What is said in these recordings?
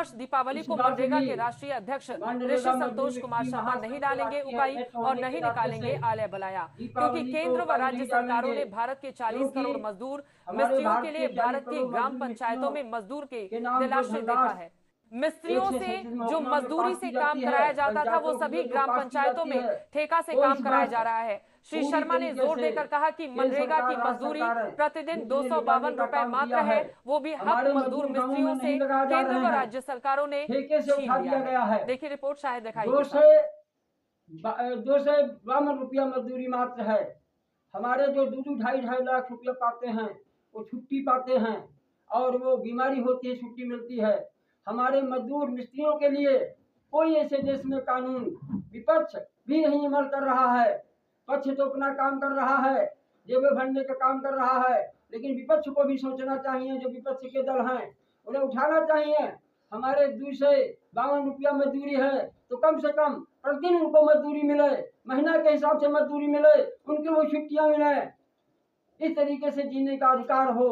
वर्ष दीपावली को मनरेगा के राष्ट्रीय अध्यक्ष ऋषि संतोष कुमार शर्मा नहीं डालेंगे उपाई और नहीं निकालेंगे आलय बलाया, क्योंकि केंद्र व राज्य सरकारों ने भारत के 40 करोड़ मजदूर मिस्त्रियों के लिए भारत की ग्राम पंचायतों में मजदूर के तलाशी देखा है। मिस्त्रियों से जो मजदूरी से काम कराया जाता था वो सभी ग्राम पंचायतों में ठेका से काम कराया जा रहा है। श्री शर्मा ने जोर देकर कहा कि मनरेगा की मजदूरी प्रतिदिन 252 रुपए मात्र है, वो भी हक मजदूर मिस्त्रियों से केंद्र व राज्य सरकारों ने छीन लिया है। देखिए रिपोर्ट शायद दिखाई 252 रुपया मजदूरी मात्र है। हमारे जो 2-2 लाख रुपया पाते हैं वो छुट्टी पाते हैं और वो बीमारी होती है छुट्टी मिलती है। हमारे मजदूर मिस्त्रियों के लिए कोई ऐसे देश में कानून विपक्ष भी नहीं अमल कर रहा है। पक्ष तो अपना काम कर रहा है, जेबें भरने का काम कर रहा है, लेकिन विपक्ष को भी सोचना चाहिए। जो विपक्ष के दल हैं उन्हें उठाना चाहिए। हमारे 252 रुपया मजदूरी है तो कम से कम प्रतिदिन उनको मजदूरी मिले, महीना के हिसाब से मजदूरी मिले, उनकी वो छुट्टियां मिले। इस तरीके से जीने का अधिकार हो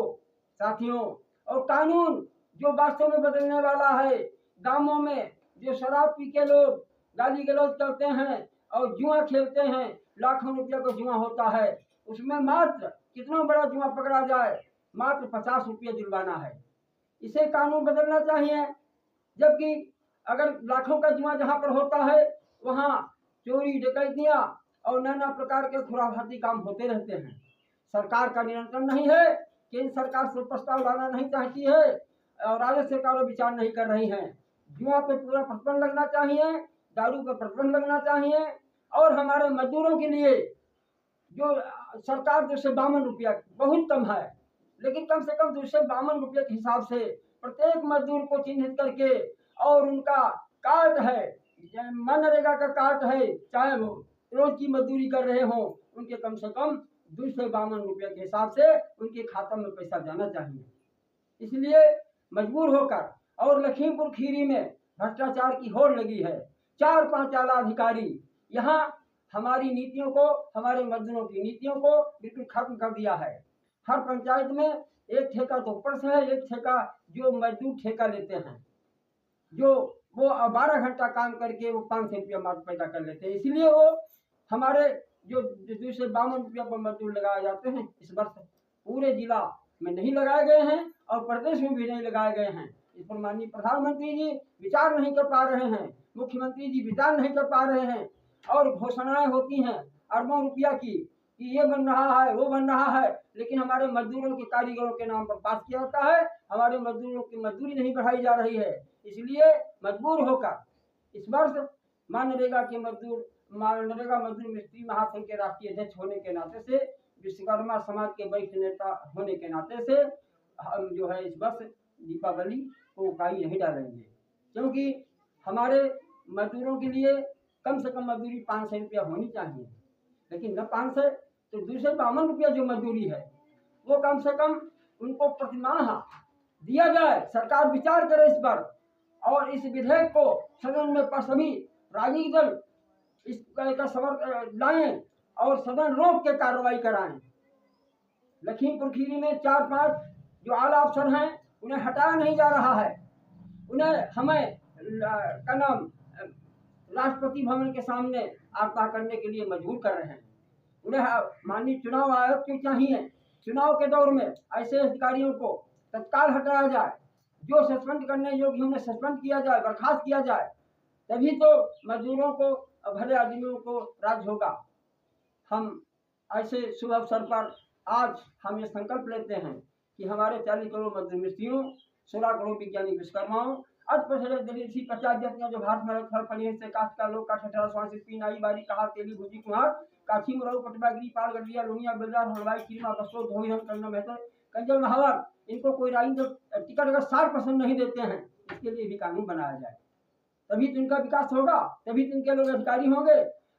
साथियों। और कानून जो वास्तव में बदलने वाला है, गांवों में जो शराब पी के लोग गाली गलौज करते हैं और जुआ खेलते हैं, लाखों रुपया का जुआ होता है, उसमें मात्र कितना बड़ा जुआ पकड़ा जाए मात्र 50 रुपया जुर्माना है। इसे कानून बदलना चाहिए। जबकि अगर लाखों का जुआ जहाँ पर होता है वहाँ चोरी डकैतियाँ और नाना प्रकार के खुराफाती काम होते रहते हैं। सरकार का नियंत्रण नहीं है, केंद्र सरकार से प्रस्ताव लाना नहीं चाहती है और राज्य सरकारें विचार नहीं कर रही हैं। जुआ पे पूरा प्रतिबंध लगना चाहिए, दारू पर प्रतिबंध लगना चाहिए और हमारे मजदूरों के लिए जो सरकार 252 रुपया बहुत कम है, लेकिन कम से कम 252 रुपये के हिसाब से प्रत्येक मजदूर को चिन्हित करके और उनका कार्ड है, मनरेगा का कार्ड है, चाहे वो रोज की मजदूरी कर रहे हों, उनके कम से कम 252 रुपये के हिसाब से उनके खाता में पैसा जाना चाहिए। इसलिए मजबूर होकर और लखीमपुर खीरी में भ्रष्टाचार की होड़ लगी है। 4-5 आला अधिकारी यहाँ हमारी नीतियों को, हमारे मजदूरों की नीतियों को बिल्कुल खत्म कर दिया है। हर पंचायत में एक ठेका तो ऊपर से है, एक ठेका जो मजदूर ठेका लेते हैं, जो वो 12 घंटा काम करके वो 500 रुपया मात्र पैदा कर लेते हैं। इसलिए वो हमारे जो 252 रुपया पर मजदूर लगाए जाते हैं इस वर्ष पूरे जिला में नहीं लगाए गए हैं और प्रदेश में भी नहीं लगाए गए हैं। इस पर माननीय प्रधानमंत्री जी विचार नहीं कर पा रहे हैं, मुख्यमंत्री जी विचार नहीं कर पा रहे हैं और घोषणाएं होती हैं अरबों रुपया की कि ये बन रहा है वो बन रहा है, लेकिन हमारे मजदूरों के कारीगरों के नाम पर पास किया जाता है। हमारे मजदूरों की मजदूरी नहीं बढ़ाई जा रही है। इसलिए मजबूर होकर इस वर्ष मनरेगा मजदूर मिस्त्री महासंघ के राष्ट्रीय अध्यक्ष होने के नाते से, विश्वकर्मा समाज के वरिष्ठ नेता होने के नाते से हम जो है इस वर्ष दीपावली को उपाय नहीं डालेंगे, क्योंकि हमारे मजदूरों के लिए कम से कम मजदूरी 500 रुपया होनी चाहिए, लेकिन न 500 तो 252 रुपया जो मजदूरी है वो कम से कम उनको प्रतिमाह दिया जाए। सरकार विचार करे इस पर और इस विधेयक को सदन में सभी राजनीतिक दल इसका समर्थन लाएं और सदन रोक के कार्रवाई कराएं। लखीमपुर खीरी में 4-5 जो आला अफसर हैं उन्हें हटाया नहीं जा रहा है। उन्हें हमें का नाम राष्ट्रपति भवन के सामने आत्महत्या करने के लिए मजबूर कर रहे हैं। उन्हें माननीय चुनाव आयोग को चाहिए चुनाव के दौर में ऐसे अधिकारियों को तत्काल हटाया जाए, जो सस्पेंड करने योग्य उन्हें सस्पेंड किया जाए, बर्खास्त किया जाए, तभी तो मजदूरों को भले आदमियों को राज होगा। हम ऐसे शुभ अवसर पर आज हम ये संकल्प लेते हैं कि हमारे 40 करोड़ मजदूर मिस्त्रियों, 16 करोड़ वैज्ञानिक विश्वकर्माओं, अल्पसंख्यक दलित 50 जातियां जो भारत में फल फलिए से काष्ठ का लोग काठ हठारा स्वांसी पी नाई बारी कहा तेली भुजी कुम्हार काठी मुरऊ पटवागिरी पाल गढ़िया लुनिया बिलदार हलवाई कीमा बसो धोई करना बेहतर कंजल महावर, इनको कोई राजनीतिक टिकट अगर 60% नहीं देते हैं, इसके लिए भी कानून बनाया जाए, तभी तो इनका विकास होगा, तभी तो इनके लोग अधिकारी होंगे।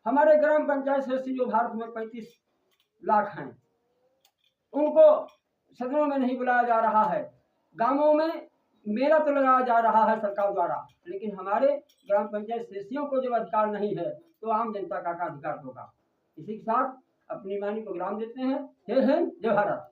हमारे ग्राम पंचायत सदस्य जो भारत में 35 लाख हैं, उनको सदनों में नहीं बुलाया जा रहा है। गांवों में मेला तो लगाया जा रहा है सरकार द्वारा, लेकिन हमारे ग्राम पंचायत सदस्यों को जब अधिकार नहीं है तो आम जनता का अधिकार होगा। इसी के साथ अपनी वाणी को विराम देते हैं। जय हिंद, जय भारत।